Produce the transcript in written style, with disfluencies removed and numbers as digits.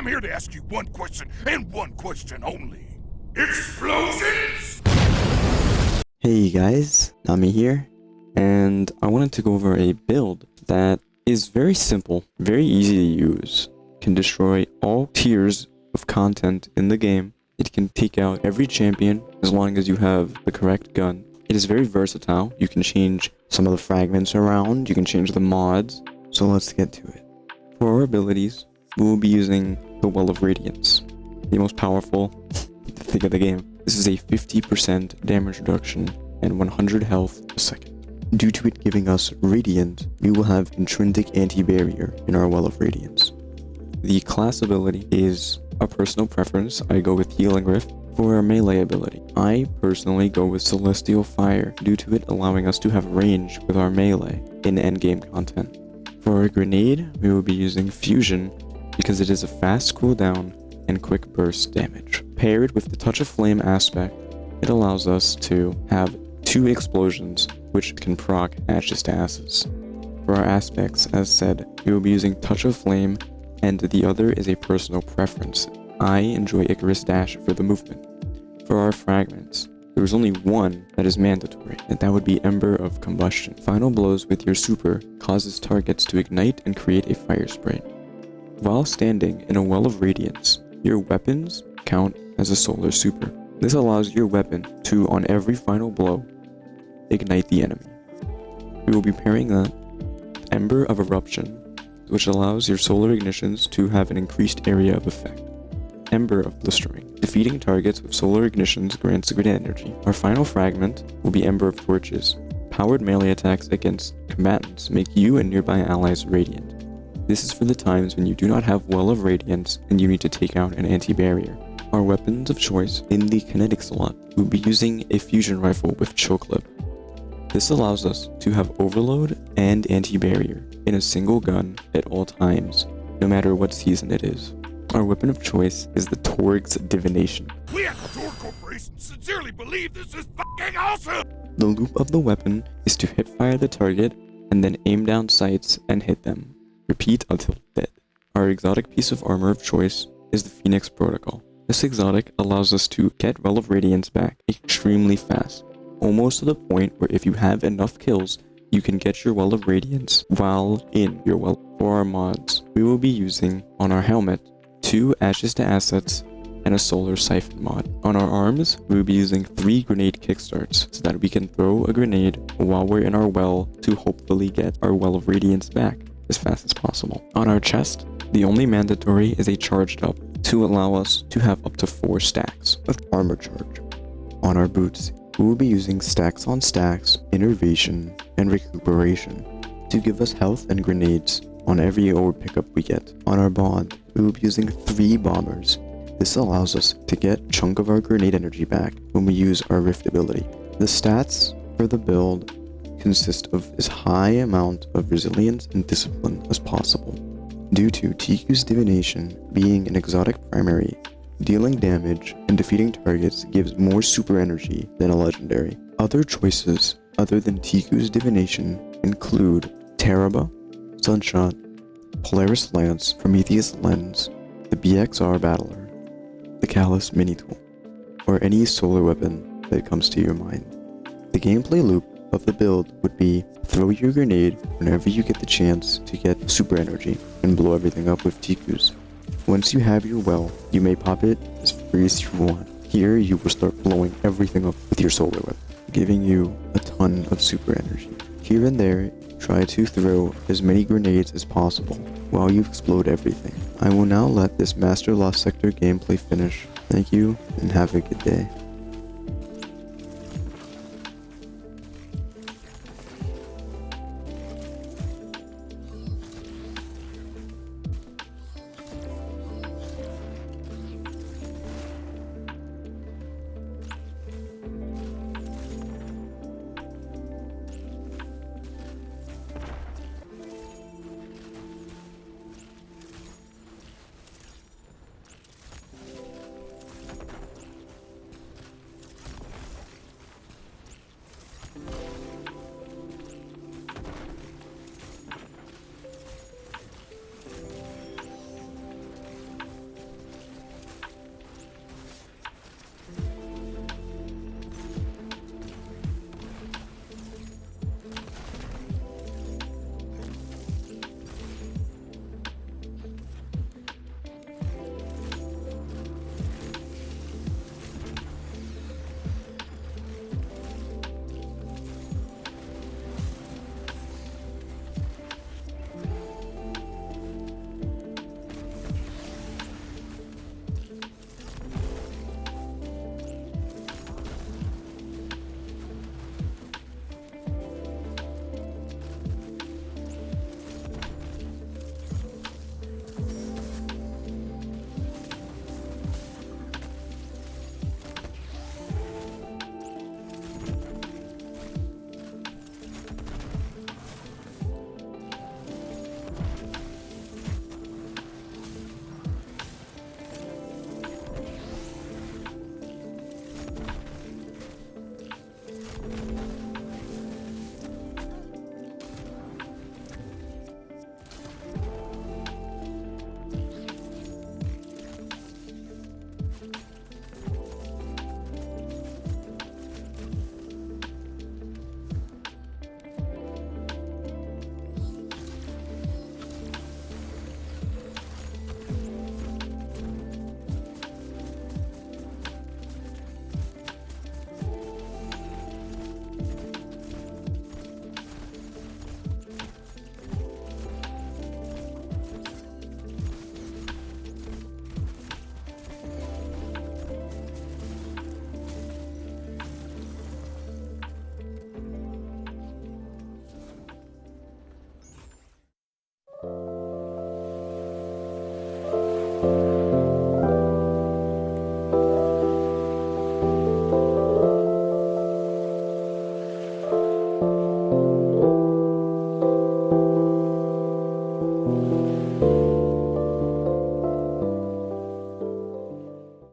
I'm here to ask you one question, and one question only. Explosions? Hey guys, Nami here, and I wanted to go over a build that is very simple, very easy to use, can destroy all tiers of content in the game. It can take out every champion as long as you have the correct gun. It is very versatile. You can change some of the fragments around, you can change the mods, so let's get to it. For our abilities, we will be using the Well of Radiance, the most powerful thing of the game. This is a 50% damage reduction and 100 health a second. Due to it giving us Radiant, we will have intrinsic anti-barrier in our Well of Radiance. The class ability is a personal preference. I go with Healing Rift. For our melee ability, I personally go with Celestial Fire due to it allowing us to have range with our melee in endgame content. For our grenade, we will be using Fusion because it is a fast cooldown and quick burst damage. Paired with the Touch of Flame aspect, it allows us to have 2 explosions which can proc Ashes to Asses. For our aspects, as said, we will be using Touch of Flame, and the other is a personal preference. I enjoy Icarus Dash for the movement. For our fragments, there is only one that is mandatory, and that would be Ember of Combustion. Final blows with your super causes targets to ignite and create a fire spray. While standing in a Well of Radiance, your weapons count as a solar super. This allows your weapon to, on every final blow, ignite the enemy. We will be pairing that Ember of Eruption, which allows your solar ignitions to have an increased area of effect. Ember of Blistering. Defeating targets with solar ignitions grants grid energy. Our final fragment will be Ember of Torches. Powered melee attacks against combatants make you and nearby allies radiant. This is for the times when you do not have Well of Radiance and you need to take out an anti-barrier. Our weapons of choice in the kinetic slot will be using a fusion rifle with chokelip. This allows us to have overload and anti-barrier in a single gun at all times, no matter what season it is. Our weapon of choice is the Torgue's Divination. We at the Torgue Corporation sincerely believe this is fucking awesome! The loop of the weapon is to hit fire the target and then aim down sights and hit them. Repeat until dead. Our exotic piece of armor of choice is the Phoenix Protocol. This exotic allows us to get Well of Radiance back extremely fast, almost to the point where if you have enough kills, you can get your Well of Radiance while in your well. For our mods, we will be using on our helmet 2 Ashes to Assets and a Solar Siphon mod. On our arms, we will be using 3 grenade kickstarts so that we can throw a grenade while we're in our well to hopefully get our Well of Radiance back as fast as possible. On our chest, the only mandatory is a charged up to allow us to have up to 4 stacks of armor charge. On our boots, we will be using stacks on stacks, innervation, and recuperation to give us health and grenades on every orb pickup we get. On our bond, we will be using 3 bombers. This allows us to get a chunk of our grenade energy back when we use our rift ability. The stats for the build consist of as high amount of resilience and discipline as possible. Due to TQ's Divination being an exotic primary, dealing damage and defeating targets gives more super energy than a legendary. Other choices other than TQ's Divination include Teraba, Sunshot, Polaris Lance, Prometheus Lens, the BXR Battler, the Callus Mini Tool, or any solar weapon that comes to your mind. The gameplay loop of the build would be throw your grenade whenever you get the chance to get super energy and blow everything up with TQs. Once you have your well, you may pop it as free as you want. Here you will start blowing everything up with your solar weapon, giving you a ton of super energy. Here and there, try to throw as many grenades as possible while you explode everything. I will now let this Master Lost Sector gameplay finish. Thank you and have a good day.